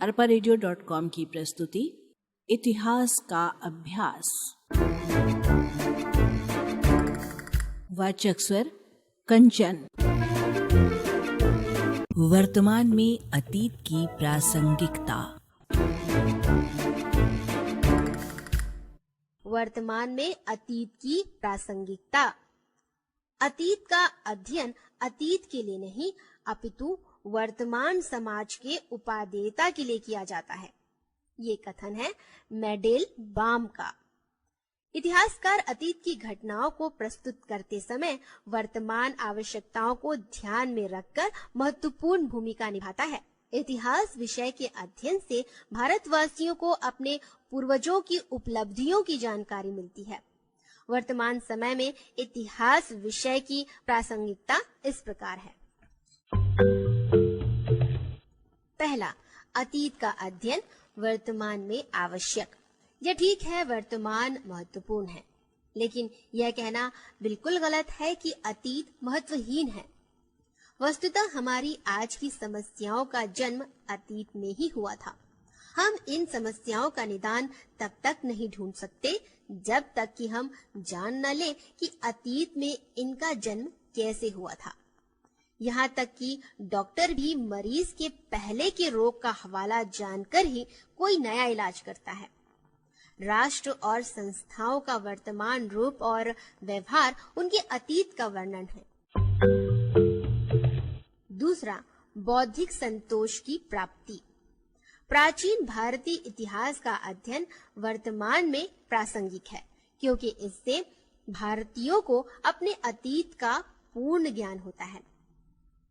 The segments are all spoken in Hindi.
arparadio.com की प्रस्तुति इतिहास का अभ्यास। वाचक स्वर कंचन। वर्तमान में अतीत की प्रासंगिकता। वर्तमान में अतीत की प्रासंगिकता। अतीत का अध्ययन अतीत के लिए नहीं अपितु वर्तमान समाज के उपादेयता के लिए किया जाता है। ये कथन है मेडेल बाम का। इतिहासकार अतीत की घटनाओं को प्रस्तुत करते समय वर्तमान आवश्यकताओं को ध्यान में रखकर महत्वपूर्ण भूमिका निभाता है। इतिहास विषय के अध्ययन से भारतवासियों को अपने पूर्वजों की उपलब्धियों की जानकारी मिलती है। वर्तमान समय में इतिहास विषय की प्रासंगिकता इस प्रकार है। पहला, अतीत का अध्ययन वर्तमान में आवश्यक। यह ठीक है, वर्तमान महत्वपूर्ण है, लेकिन यह कहना बिल्कुल गलत है कि अतीत महत्वहीन है। वस्तुतः हमारी आज की समस्याओं का जन्म अतीत में ही हुआ था। हम इन समस्याओं का निदान तब तक नहीं ढूंढ सकते जब तक कि हम जान न लें कि अतीत में इनका जन्म कैसे हुआ था। यहाँ तक कि डॉक्टर भी मरीज के पहले के रोग का हवाला जानकर ही कोई नया इलाज करता है। राष्ट्र और संस्थाओं का वर्तमान रूप और व्यवहार उनके अतीत का वर्णन है। दूसरा, बौद्धिक संतोष की प्राप्ति। प्राचीन भारतीय इतिहास का अध्ययन वर्तमान में प्रासंगिक है, क्योंकि इससे भारतीयों को अपने अतीत का पूर्ण ज्ञान होता है।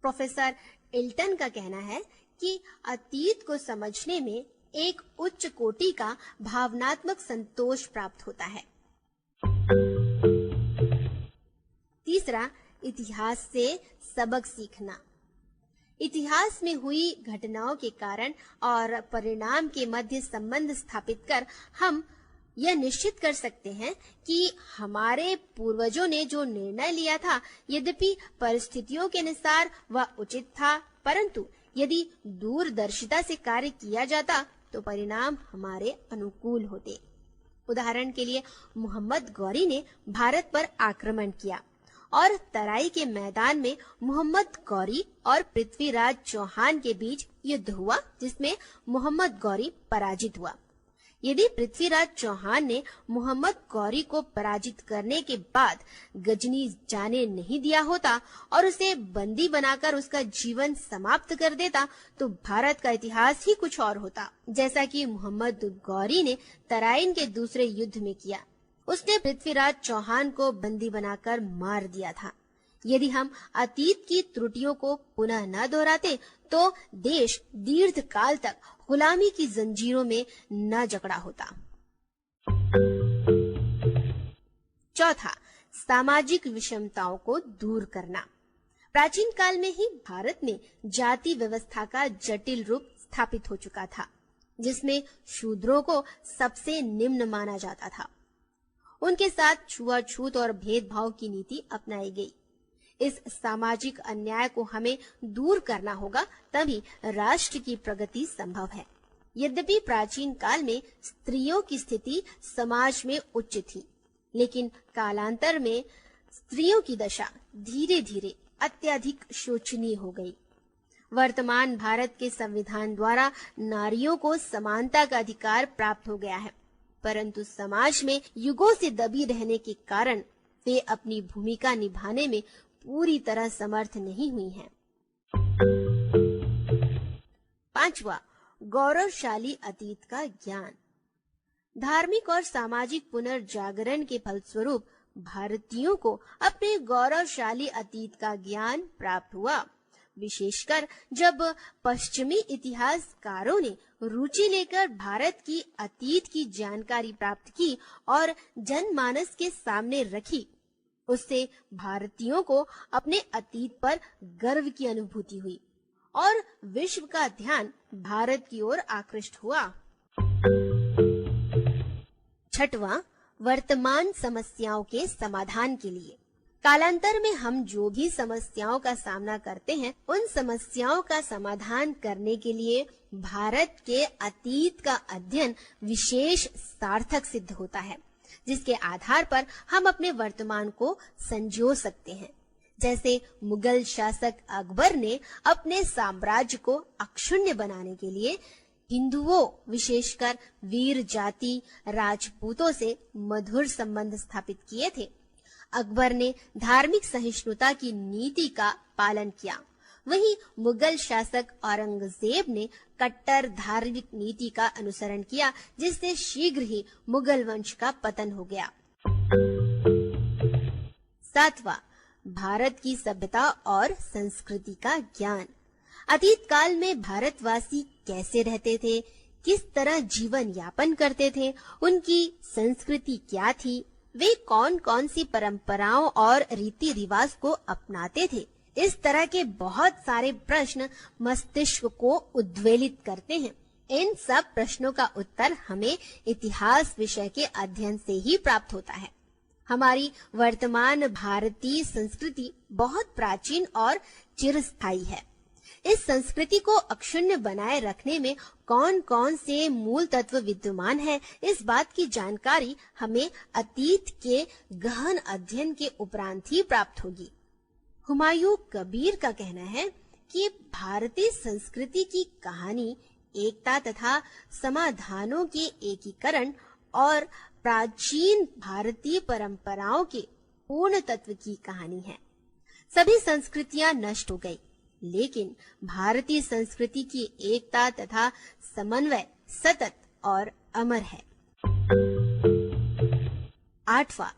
प्रोफेसर इल्टन का कहना है कि अतीत को समझने में एक उच्च कोटि का भावनात्मक संतोष प्राप्त होता है। तीसरा, इतिहास से सबक सीखना। इतिहास में हुई घटनाओं के कारण और परिणाम के मध्य संबंध स्थापित कर हम यह निश्चित कर सकते हैं कि हमारे पूर्वजों ने जो निर्णय लिया था, यद्यपि परिस्थितियों के अनुसार वह उचित था, परंतु यदि दूरदर्शिता से कार्य किया जाता तो परिणाम हमारे अनुकूल होते। उदाहरण के लिए, मोहम्मद गौरी ने भारत पर आक्रमण किया और तराई के मैदान में मोहम्मद गौरी और पृथ्वीराज चौहान के बीच युद्ध हुआ, जिसमें मोहम्मद गौरी पराजित हुआ। यदि पृथ्वीराज चौहान ने मोहम्मद गौरी को पराजित करने के बाद गजनी जाने नहीं दिया होता और उसे बंदी बनाकर उसका जीवन समाप्त कर देता, तो भारत का इतिहास ही कुछ और होता, जैसा कि मोहम्मद गौरी ने तराइन के दूसरे युद्ध में किया। उसने पृथ्वीराज चौहान को बंदी बनाकर मार दिया था। यदि हम अतीत की त्रुटियों को पुनः न दोहराते तो देश दीर्घ काल तक गुलामी की जंजीरों में न जकड़ा होता। चौथा, सामाजिक विषमताओं को दूर करना। प्राचीन काल में ही भारत में जाति व्यवस्था का जटिल रूप स्थापित हो चुका था, जिसमें शूद्रों को सबसे निम्न माना जाता था। उनके साथ छुआछूत और भेदभाव की नीति अपनाई गई। इस सामाजिक अन्याय को हमें दूर करना होगा, तभी राष्ट्र की प्रगति संभव है। यद्यपि प्राचीन काल में स्त्रियों की स्थिति समाज में उच्च थी, लेकिन कालांतर में स्त्रियों की दशा धीरे धीरे अत्यधिक शोचनीय हो गई। वर्तमान भारत के संविधान द्वारा नारियों को समानता का अधिकार प्राप्त हो गया है, परंतु समाज में युगों से दबी रहने के कारण वे अपनी भूमिका निभाने में पूरी तरह समर्थ नहीं हुई हैं। पांचवा, गौरवशाली अतीत का ज्ञान। धार्मिक और सामाजिक पुनर्जागरण के फलस्वरूप भारतीयों को अपने गौरवशाली अतीत का ज्ञान प्राप्त हुआ, विशेषकर जब पश्चिमी इतिहासकारों ने रुचि लेकर भारत की अतीत की जानकारी प्राप्त की और जनमानस के सामने रखी। उससे भारतीयों को अपने अतीत पर गर्व की अनुभूति हुई और विश्व का ध्यान भारत की ओर आकृष्ट हुआ। छठवां, वर्तमान समस्याओं के समाधान के लिए। कालांतर में हम जो भी समस्याओं का सामना करते हैं, उन समस्याओं का समाधान करने के लिए भारत के अतीत का अध्ययन विशेष सार्थक सिद्ध होता है, जिसके आधार पर हम अपने वर्तमान को संजो सकते हैं। जैसे मुगल शासक अकबर ने अपने साम्राज्य को अक्षुण्य बनाने के लिए हिंदुओं, विशेषकर वीर जाति राजपूतों से मधुर संबंध स्थापित किए थे। अकबर ने धार्मिक सहिष्णुता की नीति का पालन किया, वहीं मुगल शासक औरंगजेब ने कट्टर धार्मिक नीति का अनुसरण किया, जिससे शीघ्र ही मुगल वंश का पतन हो गया। 7वां, भारत की सभ्यता और संस्कृति का ज्ञान। अतीत काल में भारतवासी कैसे रहते थे, किस तरह जीवन यापन करते थे, उनकी संस्कृति क्या थी, वे कौन कौन सी परंपराओं और रीति रिवाज को अपनाते थे, इस तरह के बहुत सारे प्रश्न मस्तिष्क को उद्वेलित करते हैं। इन सब प्रश्नों का उत्तर हमें इतिहास विषय के अध्ययन से ही प्राप्त होता है। हमारी वर्तमान भारतीय संस्कृति बहुत प्राचीन और चिरस्थायी है। इस संस्कृति को अक्षुण्य बनाए रखने में कौन कौन से मूल तत्व विद्यमान है, इस बात की जानकारी हमें अतीत के गहन अध्ययन के उपरांत ही प्राप्त होगी। हुमायूं कबीर का कहना है कि भारतीय संस्कृति की कहानी एकता तथा समाधानों के एकीकरण और प्राचीन भारतीय परंपराओं के पूर्ण तत्व की कहानी है। सभी संस्कृतियां नष्ट हो गई, लेकिन भारतीय संस्कृति की एकता तथा समन्वय सतत और अमर है। 8वां,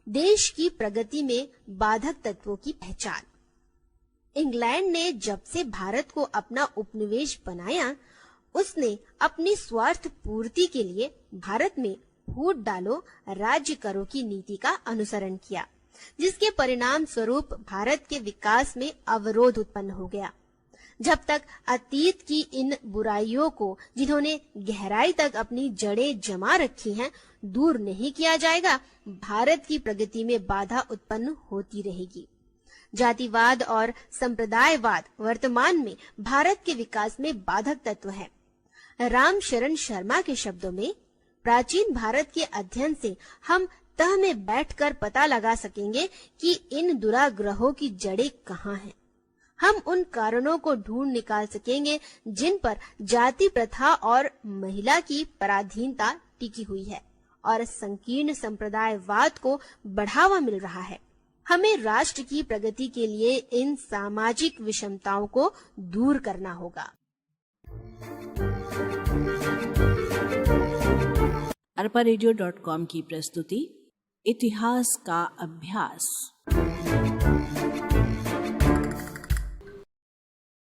देश की प्रगति में बाधक तत्वों की पहचान। इंग्लैंड ने जब से भारत को अपना उपनिवेश बनाया, उसने अपनी स्वार्थ पूर्ति के लिए भारत में फूट डालो राज्य करों की नीति का अनुसरण किया, जिसके परिणाम स्वरूप भारत के विकास में अवरोध उत्पन्न हो गया। जब तक अतीत की इन बुराइयों को, जिन्होंने गहराई तक अपनी जड़ें जमा रखी हैं, दूर नहीं किया जाएगा, भारत की प्रगति में बाधा उत्पन्न होती रहेगी। जातिवाद और संप्रदायवाद वर्तमान में भारत के विकास में बाधक तत्व है। राम शरण शर्मा के शब्दों में, प्राचीन भारत के अध्ययन से हम तह में बैठकर पता लगा सकेंगे कि इन दुराग्रहों की जड़ें कहाँ हैं। हम उन कारणों को ढूंढ निकाल सकेंगे जिन पर जाति प्रथा और महिला की पराधीनता टिकी हुई है और संकीर्ण संप्रदायवाद को बढ़ावा मिल रहा है। हमें राष्ट्र की प्रगति के लिए इन सामाजिक विषमताओं को दूर करना होगा। arparadio.com की प्रस्तुति इतिहास का अभ्यास।